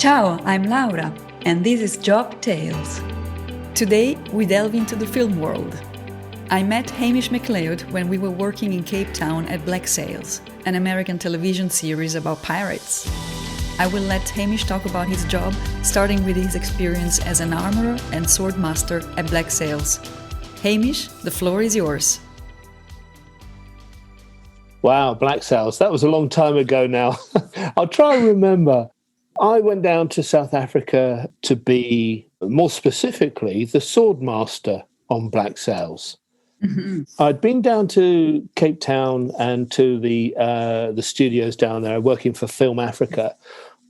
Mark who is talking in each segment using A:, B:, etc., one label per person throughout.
A: Ciao, I'm Laura, and this is Job Tales. Today, we delve into the film world. I met Hamish MacLeod when we were working in Cape Town at Black Sails, an American television series about pirates. I will let Hamish talk about his job, starting with his experience as an armourer and sword master at Black Sails. Hamish, the floor is yours.
B: Wow, Black Sails. That was a long time ago now. I'll try and remember. I went down to South Africa to be, more specifically, the sword master on Black Sails. Mm-hmm. I'd been down to Cape Town and to the studios down there, working for Film Africa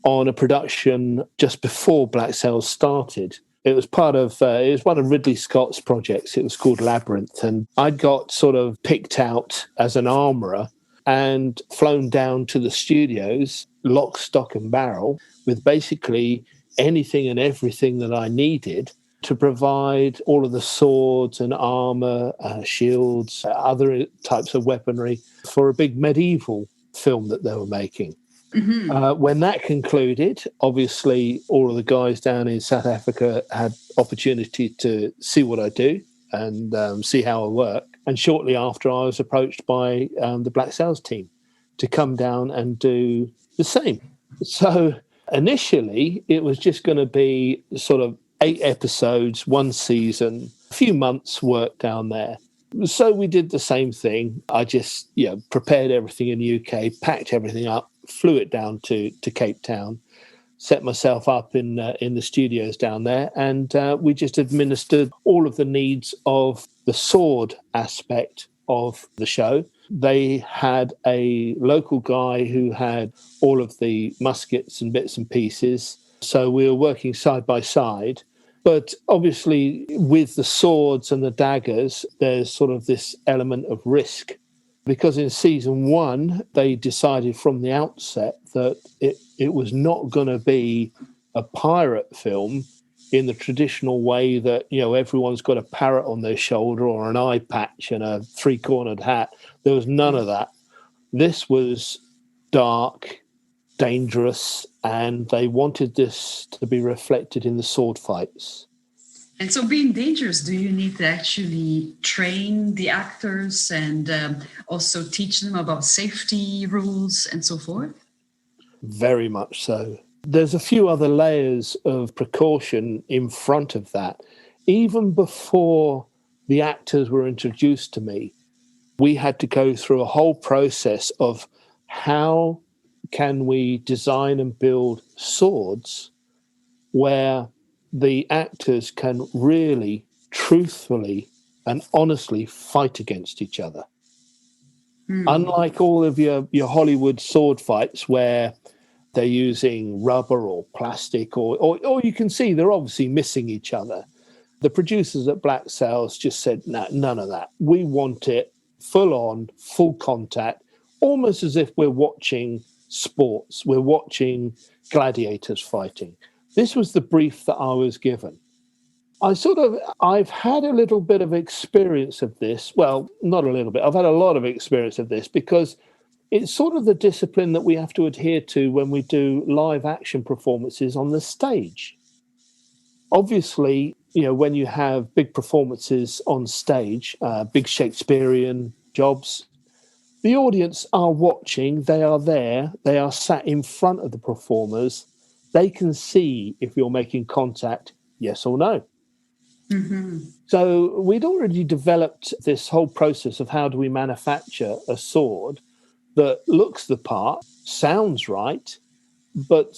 B: on a production just before Black Sails started. It was part of, it was one of Ridley Scott's projects. It was called Labyrinth. And I'd got sort of picked out as an armourer and flown down to the studios, lock, stock and barrel, with basically anything and everything that I needed to provide all of the swords and armour, shields, other types of weaponry for a big medieval film that they were making. Mm-hmm. When that concluded, obviously all of the guys down in South Africa had opportunity to see what I do and see how I work. And shortly after, I was approached by the Black Sails team to come down and do the same. So initially, it was just going to be sort of 8 episodes, 1 season, a few months' work down there. So we did the same thing. I just prepared everything in the UK, packed everything up, flew it down to Cape Town, set myself up in the studios down there, and we just administered all of the needs of the sword aspect of the show. They had a local guy who had all of the muskets and bits and pieces, so we were working side by side. But obviously, with the swords and the daggers, there's sort of this element of risk. Because in season 1, they decided from the outset that it was not going to be a pirate film in the traditional way that, everyone's got a parrot on their shoulder or an eye patch and a 3-cornered hat. There was none of that. This was dark, dangerous, and they wanted this to be reflected in the sword fights.
A: And so being dangerous, do you need to actually train the actors and also teach them about safety rules and so forth?
B: Very much so. There's a few other layers of precaution in front of that. Even before the actors were introduced to me, we had to go through a whole process of how can we design and build swords where the actors can really, truthfully and honestly fight against each other. Unlike all of your Hollywood sword fights where they're using rubber or plastic or you can see they're obviously missing each other. The producers at Black Sails just said, no, none of that. We want it full on, full contact, almost as if we're watching sports. We're watching gladiators fighting. This was the brief that I was given. I've had a little bit of experience of this. Well, not a little bit. I've had a lot of experience of this because it's sort of the discipline that we have to adhere to when we do live action performances on the stage. Obviously, when you have big performances on stage, big Shakespearean jobs, the audience are watching, they are there, they are sat in front of the performers. They can see if you're making contact, yes or no. Mm-hmm. So we'd already developed this whole process of how do we manufacture a sword that looks the part, sounds right, but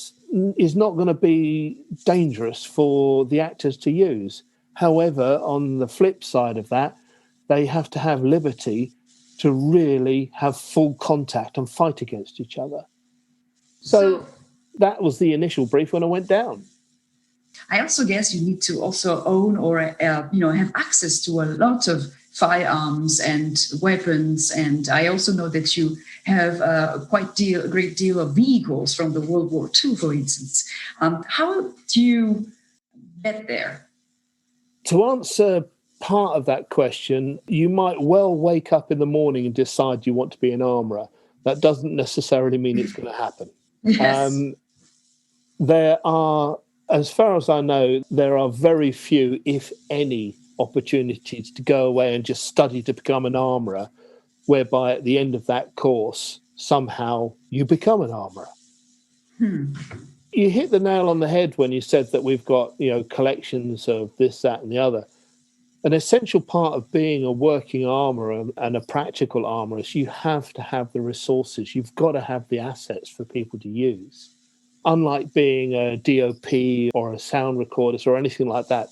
B: is not going to be dangerous for the actors to use. However, on the flip side of that, they have to have liberty to really have full contact and fight against each other. So that was the initial brief when I went down.
A: I also guess you need to also own or have access to a lot of firearms and weapons. And I also know that you have a great deal of vehicles from the World War II, for instance. How do you get there?
B: To answer part of that question, you might well wake up in the morning and decide you want to be an armourer. That doesn't necessarily mean it's going to happen.
A: Yes.
B: There are, as far as I know, there are very few, if any, opportunities to go away and just study to become an armourer, whereby at the end of that course, somehow you become an armourer. You hit the nail on the head when you said that we've got, collections of this, that, and the other. An essential part of being a working armourer and a practical armourer is you have to have the resources. You've got to have the assets for people to use. Unlike being a DOP or a sound recordist or anything like that,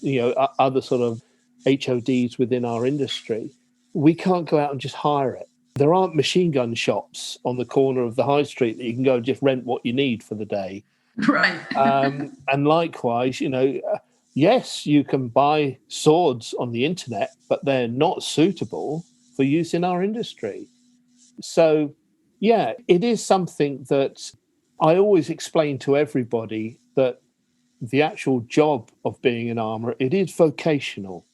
B: other sort of HODs within our industry, we can't go out and just hire it. There aren't machine gun shops on the corner of the high street that you can go and just rent what you need for the day.
A: Right.
B: And likewise, yes, you can buy swords on the internet, but they're not suitable for use in our industry. So, yeah, it is something that I always explain to everybody, that the actual job of being an armourer, it is vocational.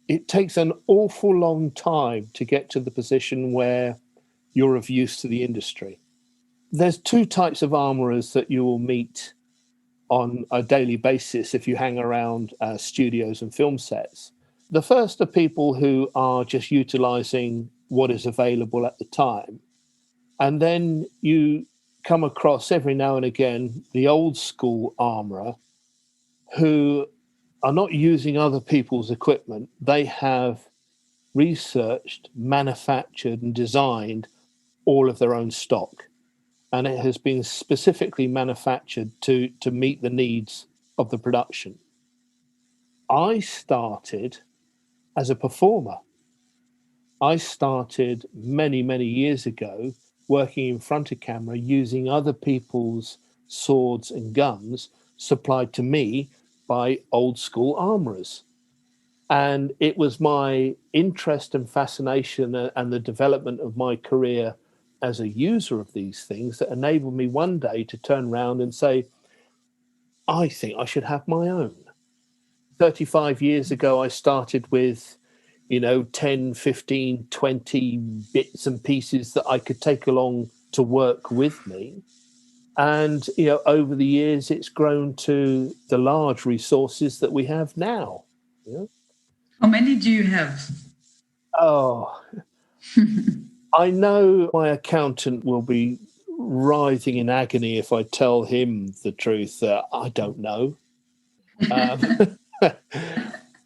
B: It takes an awful long time to get to the position where you're of use to the industry. There's two types of armourers that you will meet on a daily basis if you hang around studios and film sets. The first are people who are just utilising what is available at the time. And then you come across every now and again the old school armourer who are not using other people's equipment. They have researched, manufactured and designed all of their own stock. And it has been specifically manufactured to meet the needs of the production. I started as a performer. I started many, many years ago working in front of camera, using other people's swords and guns supplied to me by old school armourers. And it was my interest and fascination and the development of my career as a user of these things that enabled me one day to turn around and say, I think I should have my own. 35 years ago, I started with, 10, 15, 20 bits and pieces that I could take along to work with me. And, over the years, it's grown to the large resources that we have now.
A: How many do you have?
B: Oh, I know my accountant will be writhing in agony if I tell him the truth. I don't know.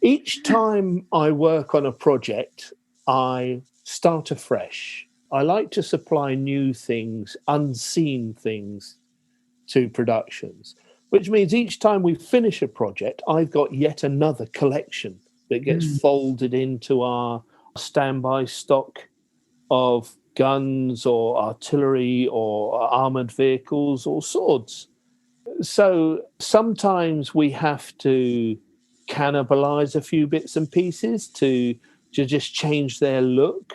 B: Each time I work on a project, I start afresh. I like to supply new things, unseen things to productions, which means each time we finish a project, I've got yet another collection that gets folded into our standby stock of guns or artillery or armoured vehicles or swords. So sometimes we have to cannibalize a few bits and pieces to just change their look.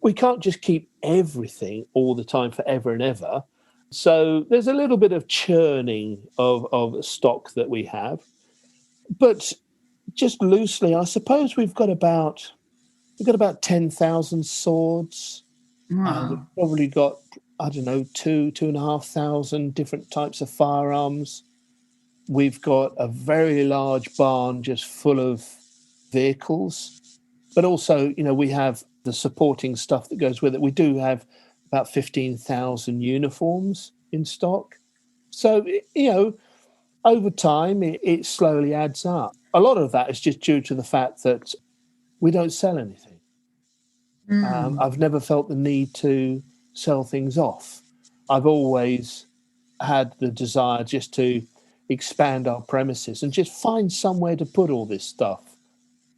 B: We can't just keep everything all the time forever and ever. So there's a little bit of churning of stock that we have. But just loosely, I suppose we've got about 10,000 swords.
A: Wow.
B: We've probably got, 2,500 different types of firearms. We've got a very large barn just full of vehicles. But also, we have the supporting stuff that goes with it. We do have about 15,000 uniforms in stock. So, over time, it slowly adds up. A lot of that is just due to the fact that we don't sell anything. I've never felt the need to sell things off. I've always had the desire just to expand our premises and just find somewhere to put all this stuff.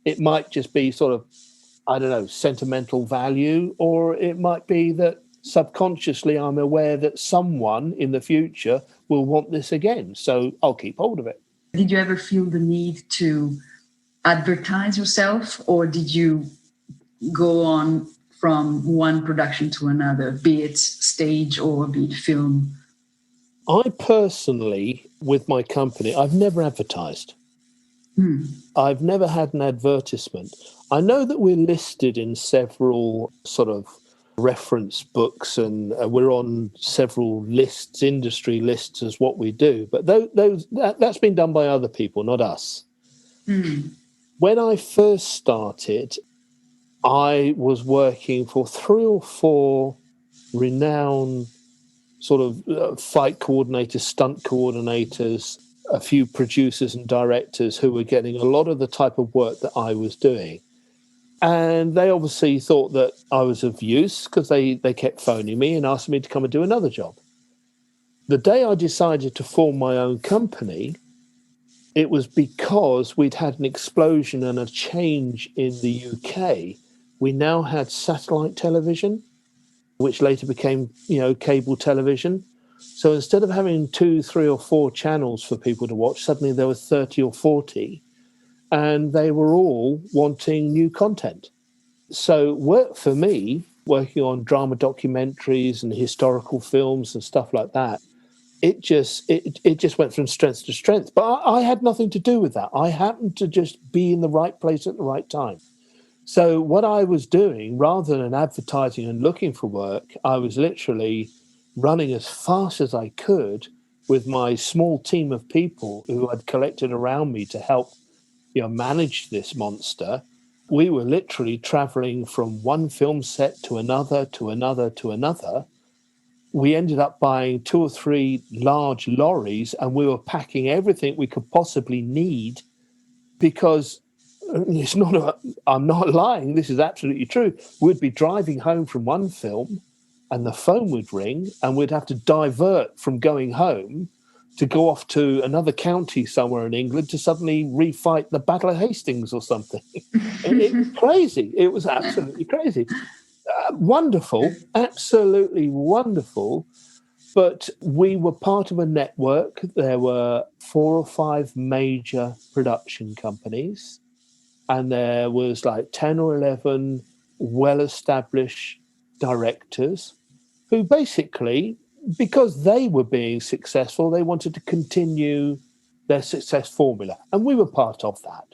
B: It might just be sort of, sentimental value, or it might be that subconsciously I'm aware that someone in the future will want this again. So I'll keep hold of it.
A: Did you ever feel the need to advertise yourself, or did you go on from one production to another, be it stage or be it film?
B: I personally, with my company, I've never advertised. I've never had an advertisement. I know that we're listed in several sort of reference books, and we're on several lists, industry lists, as what we do. But that's been done by other people, not us. When I first started, I was working for 3 or 4 renowned sort of fight coordinators, stunt coordinators, a few producers and directors who were getting a lot of the type of work that I was doing. And they obviously thought that I was of use because they kept phoning me and asking me to come and do another job. The day I decided to form my own company, it was because we'd had an explosion and a change in the UK. We now had satellite television, which later became, cable television. So instead of having 2, 3 or 4 channels for people to watch, suddenly there were 30 or 40, and they were all wanting new content. So work for me, working on drama documentaries and historical films and stuff like that, it just went from strength to strength. But I had nothing to do with that. I happened to just be in the right place at the right time. So what I was doing, rather than advertising and looking for work, I was literally running as fast as I could with my small team of people who had collected around me to help manage this monster. We were literally traveling from one film set to another, to another, to another. We ended up buying 2 or 3 large lorries, and we were packing everything we could possibly need, because I'm not lying, this is absolutely true. We'd be driving home from one film and the phone would ring, and we'd have to divert from going home to go off to another county somewhere in England to suddenly refight the Battle of Hastings or something. It was crazy. It was absolutely crazy. Wonderful, absolutely wonderful. But we were part of a network. There were 4 or 5 major production companies, and there was like 10 or 11 well-established directors who basically, because they were being successful, they wanted to continue their success formula. And we were part of that.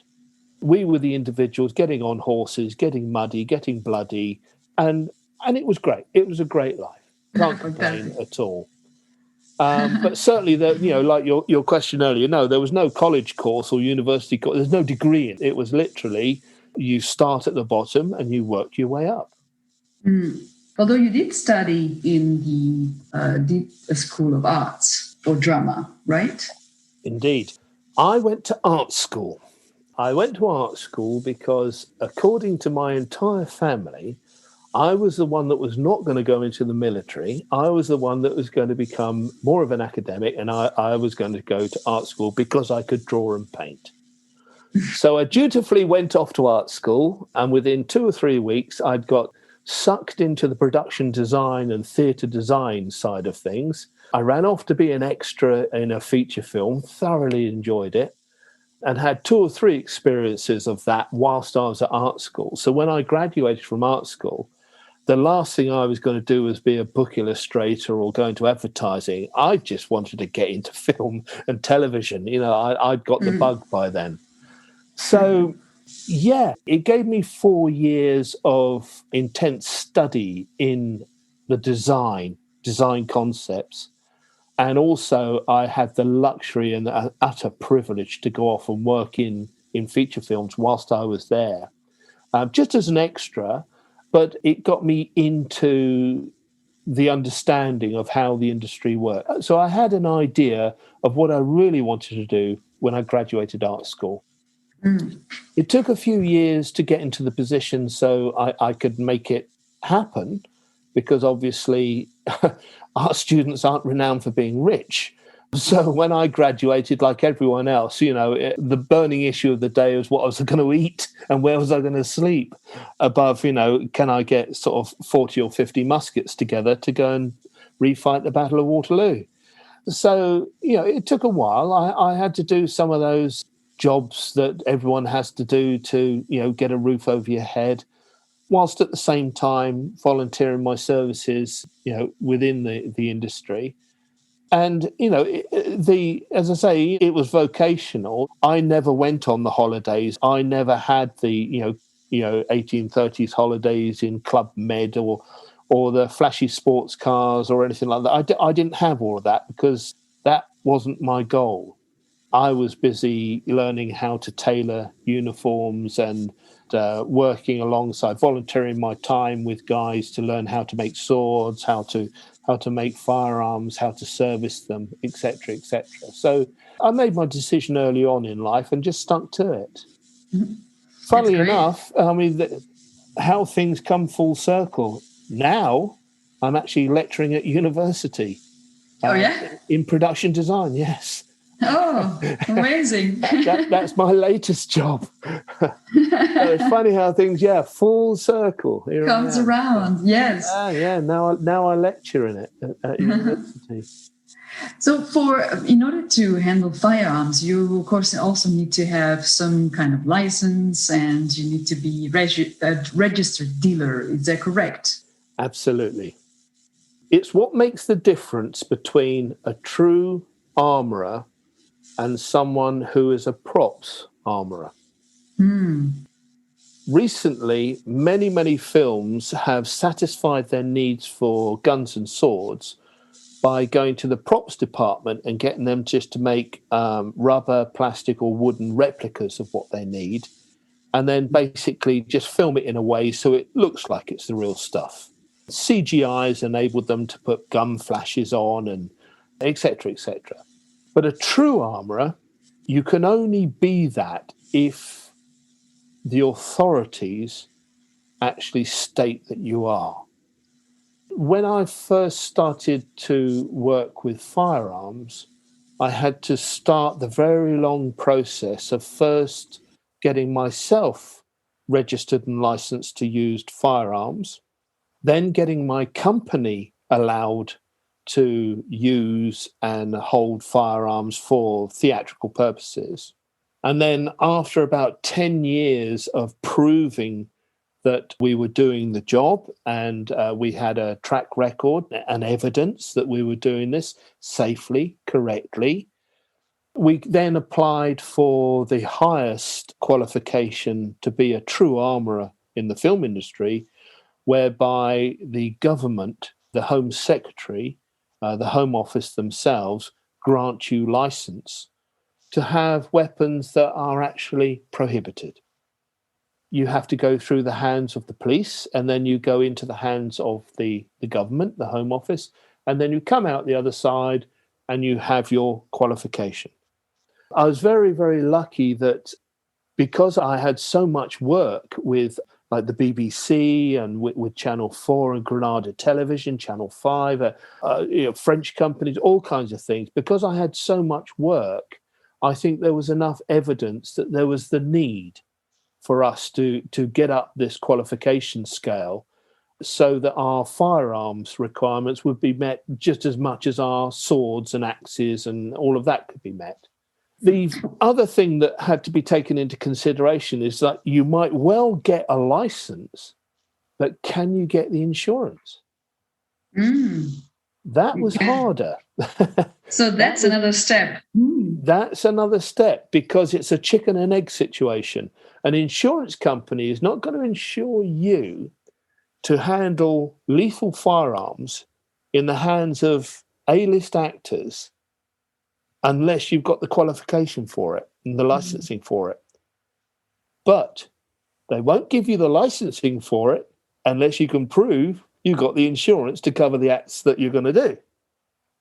B: We were the individuals getting on horses, getting muddy, getting bloody, and it was great. It was a great life. Can't complain at all. But certainly, like your question earlier, no, there was no college course or university course. There's no degree in it. It was literally you start at the bottom and you work your way up.
A: Although you did study in the School of Arts for drama, right?
B: Indeed. I went to art school. I went to art school because, according to my entire family, I was the one that was not going to go into the military. I was the one that was going to become more of an academic, and I was going to go to art school because I could draw and paint. So I dutifully went off to art school, and within 2 or 3 weeks, I'd got sucked into the production design and theatre design side of things. I ran off to be an extra in a feature film, thoroughly enjoyed it, and had 2 or 3 experiences of that whilst I was at art school. So when I graduated from art school, the last thing I was going to do was be a book illustrator or go into advertising. I just wanted to get into film and television. I'd got the bug by then. So, yeah, it gave me 4 years of intense study in the design concepts. And also I had the luxury and the utter privilege to go off and work in feature films whilst I was there, just as an extra. But it got me into the understanding of how the industry worked. So I had an idea of what I really wanted to do when I graduated art school. It took a few years to get into the position so I could make it happen, because obviously art students aren't renowned for being rich. So when I graduated, like everyone else, the burning issue of the day was what I was going to eat and where was I going to sleep, above, can I get sort of 40 or 50 muskets together to go and refight the Battle of Waterloo? So, it took a while. I had to do some of those jobs that everyone has to do to, get a roof over your head, whilst at the same time volunteering my services, within the industry. And, as I say, it was vocational. I never went on the holidays. I never had the, 1830s holidays in Club Med or or the flashy sports cars or anything like that. I didn't have all of that because that wasn't my goal. I was busy learning how to tailor uniforms and working alongside, volunteering my time with guys to learn how to make swords, how to make firearms, how to service them, etc., etc. So I made my decision early on in life and just stuck to it. Funnily enough, I mean, how things come full circle. Now I'm actually lecturing at university. In production design, yes.
A: Oh, amazing.
B: That's my latest job. So it's funny how things, full circle. Here
A: Comes around, yes.
B: Now I lecture in it at university.
A: So in order to handle firearms, you of course also need to have some kind of license and you need to be a registered dealer. Is that correct?
B: Absolutely. It's what makes the difference between a true armourer and someone who is a props armourer. Recently, many films have satisfied their needs for guns and swords by going to the props department and getting them just to make rubber, plastic or wooden replicas of what they need, and then basically just film it in a way so it looks like it's the real stuff. CGI has enabled them to put gun flashes on and etc., etc. But a true armourer, you can only be that if the authorities actually state that you are. When I first started to work with firearms, I had to start the very long process of first getting myself registered and licensed to use firearms, then getting my company allowed to use and hold firearms for theatrical purposes. And then after about 10 years of proving that we were doing the job and we had a track record and evidence that we were doing this safely, correctly, we then applied for the highest qualification to be a true armourer in the film industry, whereby the government, the Home Secretary, the Home Office themselves grant you license to have weapons that are actually prohibited. You have to go through the hands of the police, and then you go into the hands of the government, the Home Office, and then you come out the other side and you have your qualification. I was very, very lucky that because I had so much work with like the BBC and with Channel 4 and Granada Television, Channel 5, French companies, all kinds of things. Because I had so much work, I think there was enough evidence that there was the need for us to get up this qualification scale so that our firearms requirements would be met just as much as our swords and axes and all of that could be met. The other thing that had to be taken into consideration is that you might well get a license, but can you get the insurance? That was harder.
A: So that's another step.
B: That's another step because it's a chicken and egg situation. An insurance company is not going to insure you to handle lethal firearms in the hands of A-list actors unless you've got the qualification for it and the licensing for it. But they won't give you the licensing for it unless you can prove you got the insurance to cover the acts that you're going to do.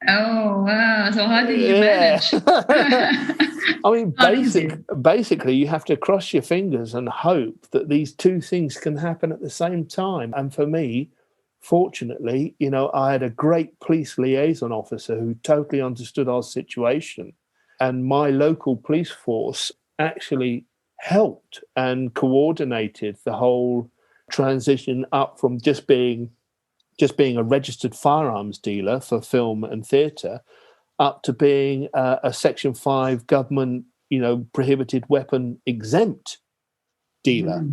A: Oh, wow. So how do you manage?
B: I mean, basically, you have to cross your fingers and hope that these two things can happen at the same time. And for me, fortunately, I had a great police liaison officer who totally understood our situation. And my local police force actually helped and coordinated the whole transition up from just being a registered firearms dealer for film and theatre up to being a Section 5 government, prohibited weapon exempt dealer.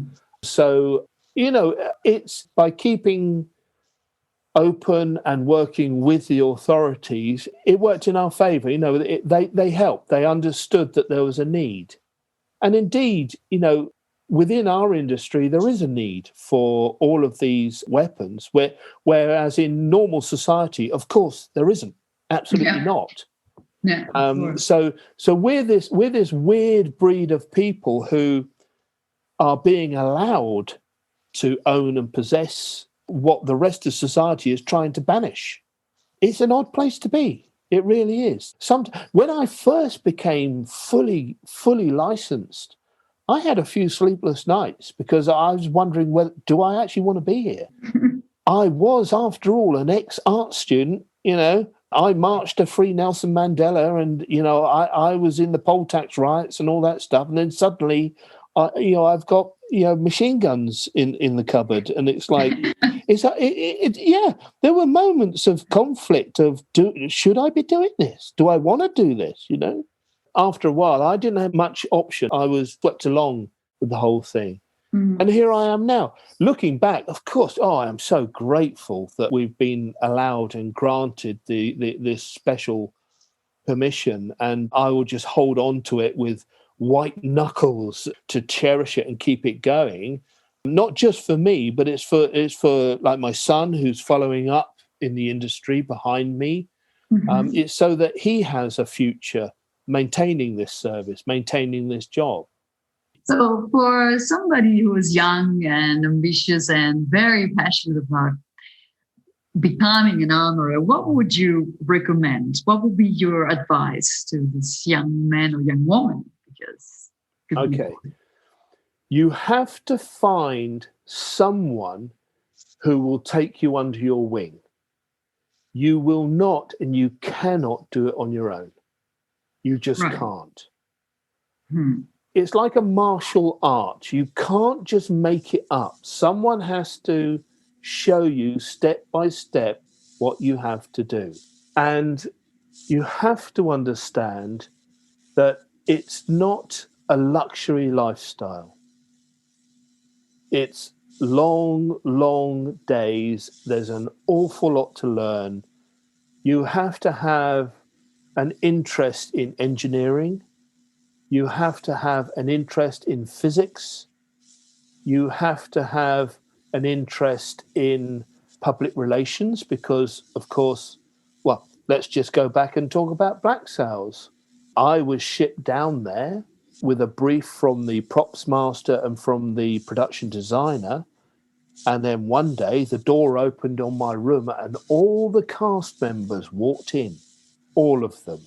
B: So, it's by keeping open and working with the authorities, it worked in our favour. They helped. They understood that there was a need. And indeed, within our industry, there is a need for all of these weapons, whereas in normal society, of course, there isn't. Absolutely not.
A: Yeah, of course.
B: So we're this weird breed of people who are being allowed to own and possess what the rest of society is trying to banish. It's an odd place to be. It really is. When I first became fully licensed, I had a few sleepless nights because I was wondering, well, do I actually want to be here? I was, after all, an ex-art student. I marched to free Nelson Mandela, and I was in the poll tax riots and all that stuff. And then suddenly, I've got machine guns in the cupboard, and it's like, there were moments of conflict of should I be doing this? Do I want to do this? After a while, I didn't have much option. I was swept along with the whole thing. Mm. And here I am now. Looking back, of course, I am so grateful that we've been allowed and granted this special permission, and I will just hold on to it with white knuckles to cherish it and keep it going. Not just for me, but it's for like my son who's following up in the industry behind me. Mm-hmm. It's so that he has a future maintaining this service, maintaining this job.
A: So for somebody who is young and ambitious and very passionate about becoming an armorer, what would you recommend? What would be your advice to this young man or young woman?
B: You have to find someone who will take you under your wing. You will not and you cannot do it on your own. You just can't. It's like a martial art. You can't just make it up. Someone has to show you step by step what you have to do. And you have to understand that it's not a luxury lifestyle. It's long, long days. There's an awful lot to learn. You have to have an interest in engineering. You have to have an interest in physics. You have to have an interest in public relations because, of course, let's just go back and talk about black sails. I was shipped down there with a brief from the props master and from the production designer. And then one day the door opened on my room and all the cast members walked in, all of them.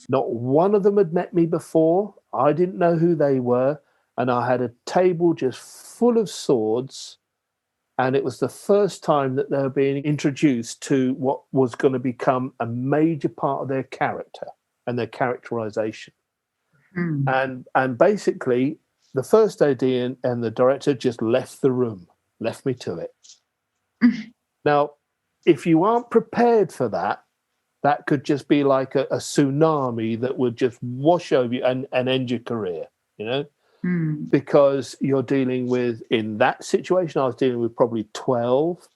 B: Not one of them had met me before. I didn't know who they were. And I had a table just full of swords. And it was the first time that they were being introduced to what was going to become a major part of their character and their characterization. And basically, the first AD and the director just left the room, left me to it. Now, if you aren't prepared for that, that could just be like a tsunami that would just wash over you and end your career, because you're dealing with, in that situation, I was dealing with probably 12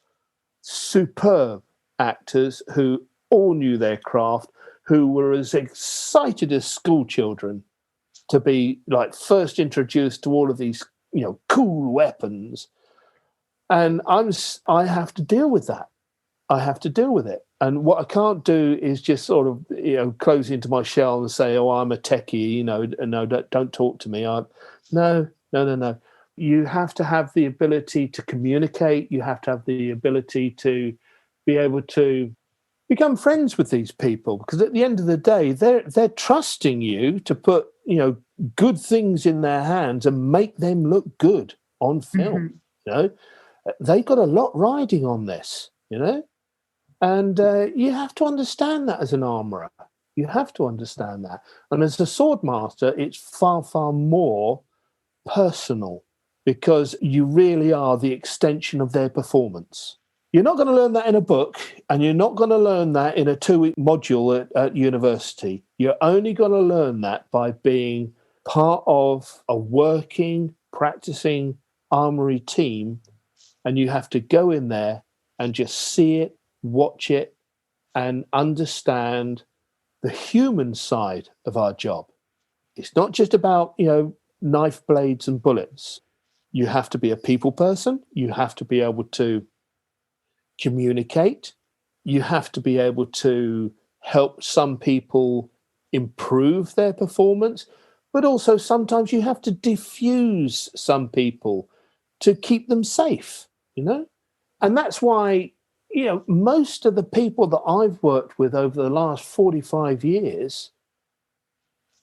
B: superb actors who all knew their craft, who were as excited as school children to be like first introduced to all of these, cool weapons. And I have to deal with that. I have to deal with it. And what I can't do is just sort of, close into my shell and say, I'm a techie, no, don't talk to me. No. You have to have the ability to communicate. You have to have the ability to be able to become friends with these people, because at the end of the day, they're trusting you to put, good things in their hands and make them look good on film. They've got a lot riding on this, and you have to understand that as an armourer. You have to understand that. And as a sword master, it's far, far more personal, because you really are the extension of their performance. You're not going to learn that in a book, and you're not going to learn that in a 2-week module at university. You're only going to learn that by being part of a working, practicing armoury team, and you have to go in there and just see it, watch it, and understand the human side of our job. It's not just about, knife blades and bullets. You have to be a people person. You have to be able to communicate. You have to be able to help some people improve their performance, but also sometimes you have to diffuse some people to keep them safe, you know? And that's why, most of the people that I've worked with over the last 45 years,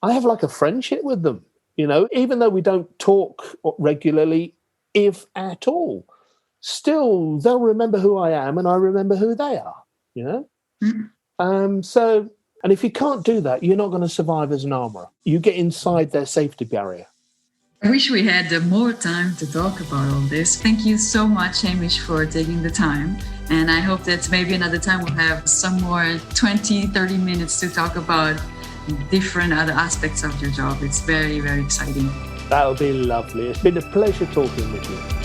B: I have like a friendship with them, even though we don't talk regularly, if at all. Still, they'll remember who I am and I remember who they are, And if you can't do that, you're not going to survive as an armourer. You get inside their safety barrier.
A: I wish we had more time to talk about all this. Thank you so much, Hamish, for taking the time. And I hope that maybe another time we'll have some more 20, 30 minutes to talk about different other aspects of your job. It's very, very exciting.
B: That would be lovely. It's been a pleasure talking with you.